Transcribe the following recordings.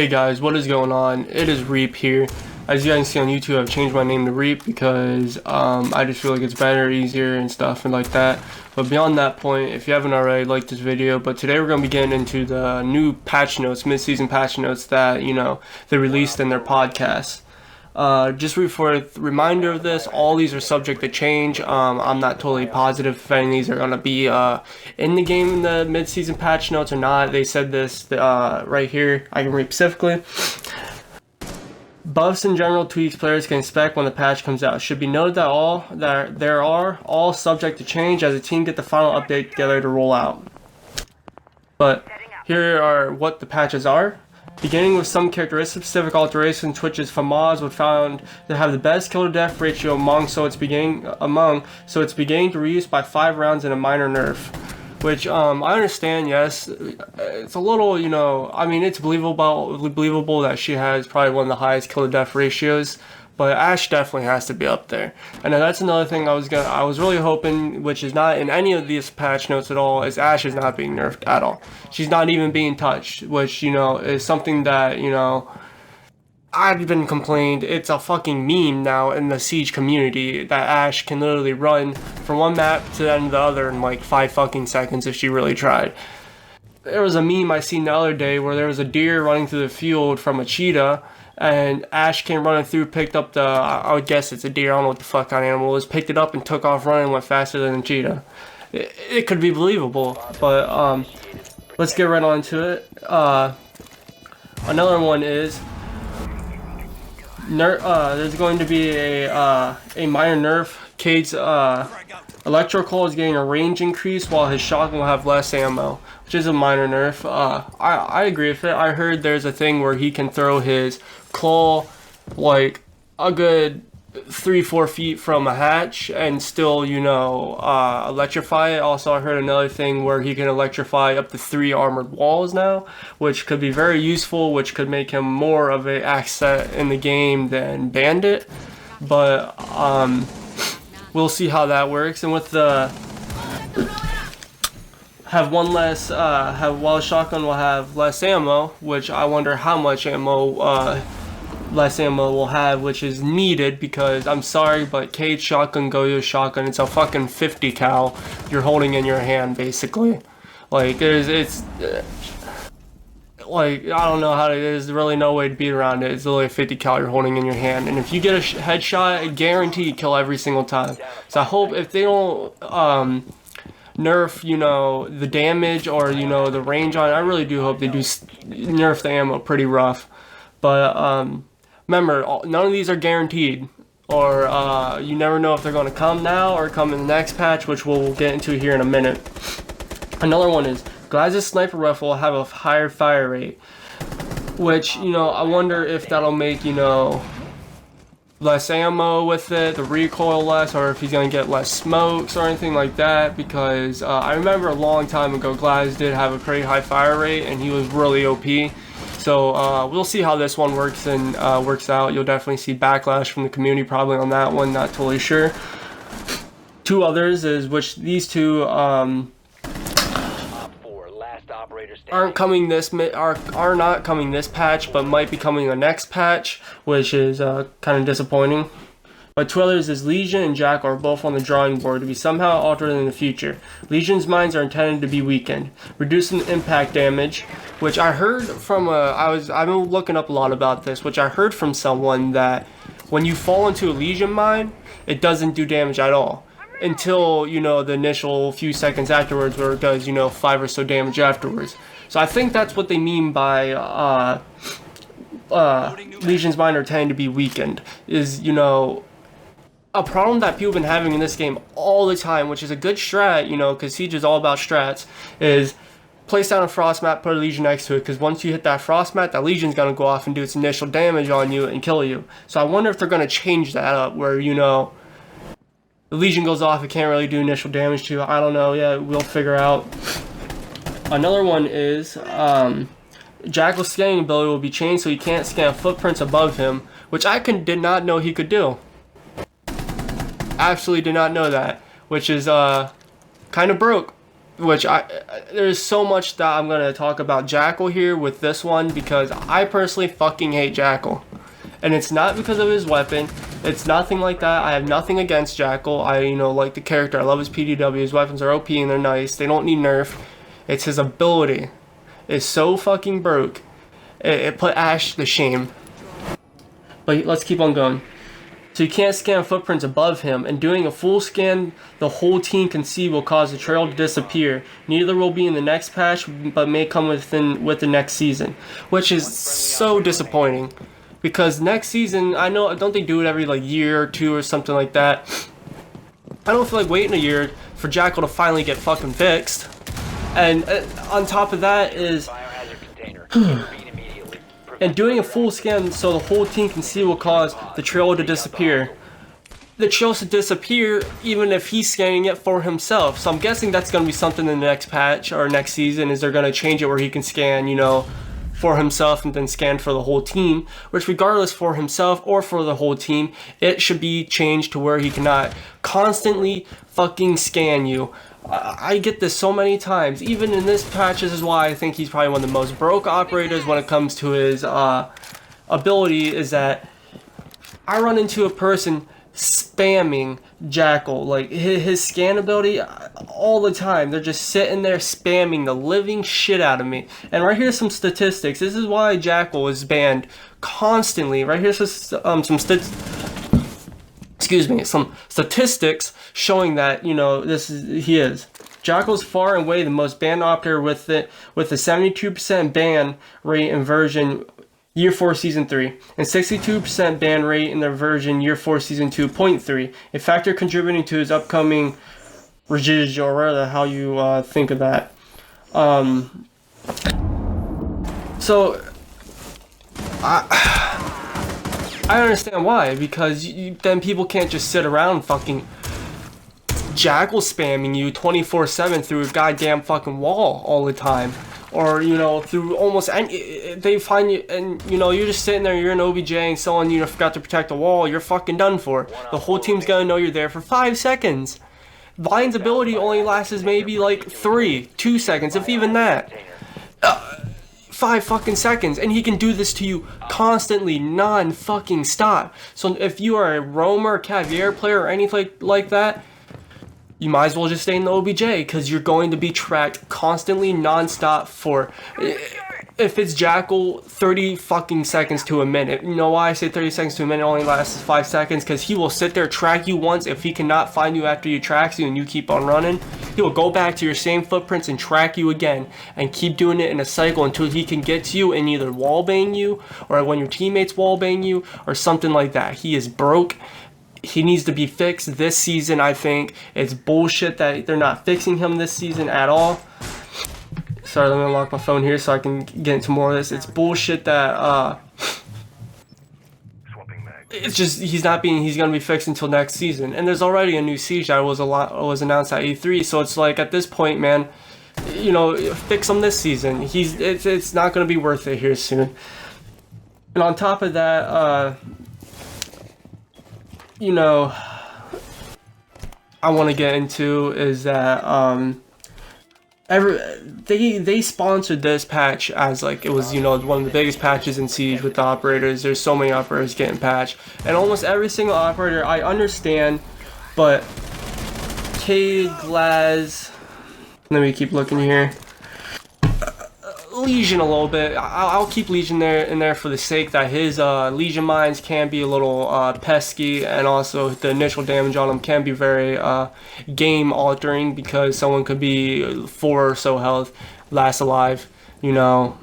Hey guys, what is going on? It is Reap here. As you guys can see on YouTube, I've changed my name to Reap because I just feel like it's better, easier, and stuff and like that. But beyond that point, if you haven't already, like this video. But today we're going to be getting into the new patch notes, mid-season patch notes that, they released in their podcast. Just for a reminder of this, all these are subject to change. I'm not totally positive if any of these are going to be in the game in the mid-season patch notes or not. They said this right here. I can read specifically. Buffs and general tweaks players can expect when the patch comes out. Should be noted that there are all subject to change as the team get the final update together to roll out. But here are what the patches are. Beginning with some characteristic-specific alterations, Twitch's FAMAS was found to have the best kill-to-death ratio among, so it's beginning to reduce by 5 rounds in a minor nerf. Which, I understand, yes, it's a little, I mean, it's believable that she has probably one of the highest kill-to-death ratios, but Ashe definitely has to be up there. And that's another thing I was really hoping, which is not in any of these patch notes at all, is Ashe is not being nerfed at all. She's not even being touched, which, is something that, I've been complained. It's a fucking meme now in the Siege community that Ashe can literally run from one map to the end of the other in like 5 fucking seconds if she really tried. There was a meme I seen the other day where there was a deer running through the field from a cheetah, and Ashe came running through, picked up I would guess it's a deer, I don't know what the fuck kind of animal it was, picked it up and took off running, went faster than the cheetah. It could be believable, but let's get right on to it. Another one is there's going to be a minor nerf. Cade's Electro Claw is getting a range increase while his shotgun will have less ammo, which is a minor nerf. I agree with it. I heard there's a thing where he can throw his claw like a good 3-4 feet from a hatch and still, electrify it. Also, I heard another thing where he can electrify up to 3 armored walls now, which could be very useful, which could make him more of an asset in the game than Bandit. But we'll see how that works. And with the while shotgun will have less ammo, which I wonder how much less ammo will have, which is needed, because I'm sorry, but Cade shotgun, Goyo shotgun, it's a fucking 50 cal you're holding in your hand, basically. Like, it's like, I don't know there's really no way to beat around it. It's literally a 50 cal you're holding in your hand, and if you get a headshot, I guarantee you kill every single time. So I hope if they don't nerf, the damage or, the range on it, I really do hope they do nerf the ammo pretty rough. But, remember, none of these are guaranteed, or you never know if they're going to come now or come in the next patch, which we'll get into here in a minute. Another one is Glaz's sniper rifle will have a higher fire rate, which, I wonder if that'll make, less ammo with it, the recoil less, or if he's going to get less smokes or anything like that, because I remember a long time ago Glaz did have a pretty high fire rate and he was really OP. So we'll see how this one works and works out. You'll definitely see backlash from the community probably on that one, not totally sure. 2 others is, which these 2 aren't coming are not coming this patch, but might be coming the next patch, which is kind of disappointing. But 2 others is Legion and Jack are both on the drawing board to be somehow altered in the future. Legion's mines are intended to be weakened, reducing impact damage, which I heard from I've been looking up a lot about this, which I heard from someone that when you fall into a Legion mine, it doesn't do damage at all until, the initial few seconds afterwards, where it does, 5 or so damage afterwards. So I think that's what they mean by Legion's mine are tending to be weakened, is, a problem that people have been having in this game all the time, which is a good strat, because Siege is all about strats, is place down a frost mat, put a Legion next to it, because once you hit that frost mat, that Legion's going to go off and do its initial damage on you and kill you. So I wonder if they're going to change that up, where, the Legion goes off, it can't really do initial damage to you. I don't know, yeah, we'll figure out. Another one is, Jackal's scanning ability will be changed so he can't scan footprints above him, which I did not know he could do. Absolutely did not know that, which is kind of broke. which there's so much that I'm gonna talk about Jackal here with this one, because I personally fucking hate Jackal. And it's not because of his weapon. It's nothing like that. I have nothing against Jackal. I, like the character. I love his PDW. His weapons are OP and they're nice. They don't need nerf. It's his ability. It's so fucking broke. It put Ash to shame. But let's keep on going. So you can't scan footprints above him, and doing a full scan the whole team can see will cause the trail to disappear. Neither will be in the next patch, but may come with the next season, which is so disappointing. Because next season, don't they do it every like year or two or something like that? I don't feel like waiting a year for Jackal to finally get fucking fixed. And on top of that is, and doing a full scan so the whole team can see will cause the trail to disappear. The trail should disappear even if he's scanning it for himself. So I'm guessing that's going to be something in the next patch or next season, is they're going to change it where he can scan, for himself and then scan for the whole team. Which regardless, for himself or for the whole team, it should be changed to where he cannot constantly fucking scan you. I get this so many times, even in this patch. This is why I think he's probably one of the most broke operators when it comes to his ability, is that I run into a person spamming Jackal, like his scan ability all the time. They're just sitting there spamming the living shit out of me. And right here's some statistics. This is why Jackal is banned constantly. Right here's some statistics showing that he is. Jackal's far and away the most banned operator with a 72% ban rate in version Year 4 Season 3 and 62% ban rate in the version Year 4 Season 2.3, a factor contributing to his upcoming residual, or rather how you think of that. So I understand why, because then people can't just sit around fucking Jackal spamming you 24/7 through a goddamn fucking wall all the time, or through almost any. They find you and you're just sitting there, you're an OBJ, and someone forgot to protect the wall. You're fucking done for. The whole team's gonna know you're there for 5 seconds. Vayne's ability only lasts maybe like 2 seconds, if even that. 5 fucking seconds, and he can do this to you constantly, non-fucking stop. So if you are a roamer, caviar player, or anything like that, you might as well just stay in the OBJ, because you're going to be tracked constantly, non-stop for, if it's Jackal, 30 fucking seconds to a minute. You know why I say 30 seconds to a minute only lasts 5 seconds? Because he will sit there, track you once. If he cannot find you after he tracks you and you keep on running, he will go back to your same footprints and track you again, and keep doing it in a cycle until he can get to you and either wallbang you, or when your teammates wallbang you, or something like that. He is broke. He needs to be fixed this season, I think. It's bullshit that they're not fixing him this season at all. Sorry, let me unlock my phone here so I can get into more of this. It's bullshit that it's just he's gonna be fixed until next season. And there's already a new siege that was announced at E3, so it's like at this point, man, fix him this season. It's not gonna be worth it here soon. And on top of that, I want to get into is that they sponsored this patch as like it was one of the biggest patches in Siege with the operators. There's so many operators getting patched, and almost every single operator I understand, but Cade, Glaz, let me keep looking here. Legion a little bit. I'll keep Legion in there for the sake that his Legion mines can be a little pesky, and also the initial damage on them can be very game altering, because someone could be 4 or so health, last alive, could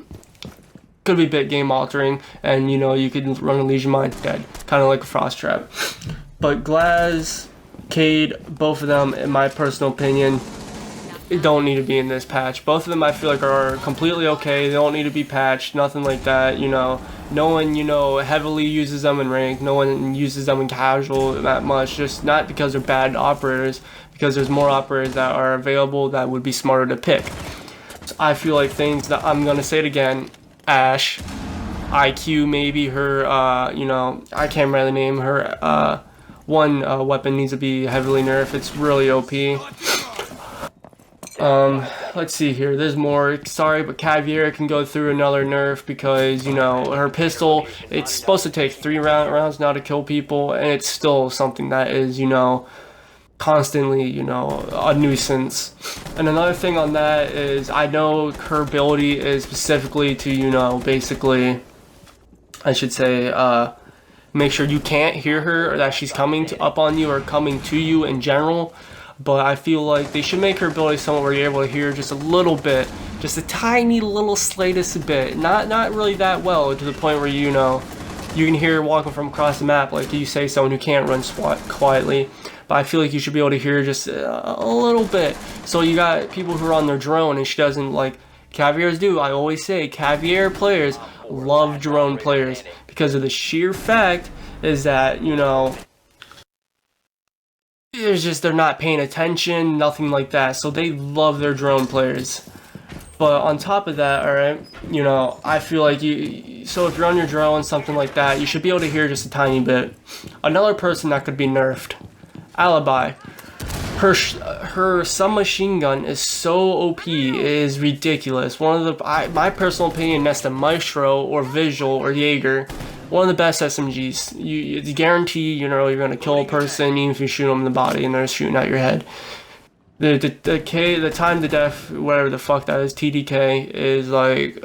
be a bit game altering, and you could run a Legion mine dead, kind of like a frost trap. But Glaz, Cade, both of them, in my personal opinion, don't need to be in this patch. Both of them I feel like are completely okay. They don't need to be patched, nothing like that. No one heavily uses them in rank, no one uses them in casual that much, just not because they're bad operators, because there's more operators that are available that would be smarter to pick. So I feel like things that, I'm gonna say it again, Ash, IQ, maybe her I can't remember the name, her one weapon needs to be heavily nerfed. It's really OP. Let's see here. There's more. Sorry, but Caviar can go through another nerf because, you know, her pistol, it's supposed to take 3 rounds now to kill people, and it's still something that is, you know, constantly, you know, a nuisance. And another thing on that is I know her ability is specifically to, you know, basically, I should say, make sure you can't hear her or that she's coming up on you or coming to you in general. But I feel like they should make her ability somewhere where you're able to hear just a little bit, just a tiny little slightest bit, not really that well, to the point where, you know, you can hear her walking from across the map, like you say someone who can't run quietly. But I feel like you should be able to hear just a little bit. So you got people who are on their drone and she doesn't, like Caviars do. I always say Caviar players love drone players because of the sheer fact is that, you know, it's just they're not paying attention, nothing like that. So they love their drone players. But on top of that, alright, you know, I feel like so if you're on your drone, something like that, you should be able to hear just a tiny bit. Another person that could be nerfed, Alibi. Her submachine gun is so OP, it is ridiculous. One of the, my personal opinion, next to Maestro or Visual or Jaeger, one of the best SMGs. You guarantee, you know, you're gonna kill a person even if you shoot them in the body and they're shooting at your head. The time to death, whatever the fuck that is, TDK is like,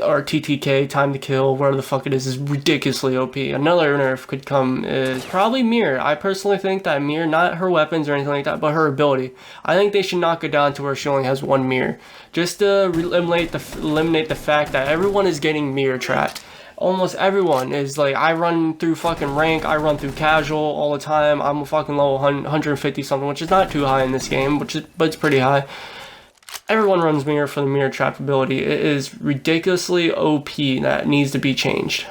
or TTK, time to kill, whatever the fuck it is ridiculously OP. Another nerf could come is probably Mirror. I personally think that Mirror, not her weapons or anything like that, but her ability. I think they should knock it down to where she only has 1 mirror. Just to eliminate the fact that everyone is getting mirror trapped. Almost everyone is like, I run through fucking rank, I run through casual all the time. I'm a fucking level 150 something, which is not too high in this game, but it's pretty high. Everyone runs mirror for the mirror trap ability. It is ridiculously OP that needs to be changed.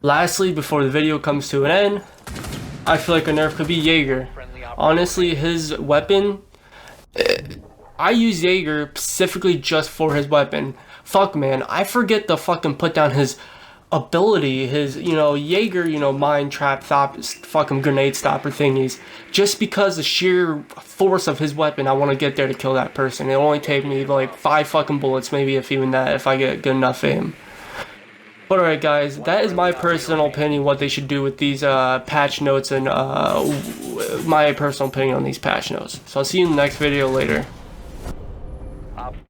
Lastly, before the video comes to an end, I feel like a nerf could be Jaeger. Honestly, his weapon, I use Jaeger specifically just for his weapon. Fuck, man, I forget to fucking put down his ability, his, you know, Jaeger, you know, mine trap, fucking grenade stopper thingies. Just because the sheer force of his weapon, I want to get there to kill that person. It'll only take me like 5 fucking bullets, maybe if even that, if I get good enough aim. But alright guys, that is my personal opinion what they should do with these patch notes and my personal opinion on these patch notes. So I'll see you in the next video later.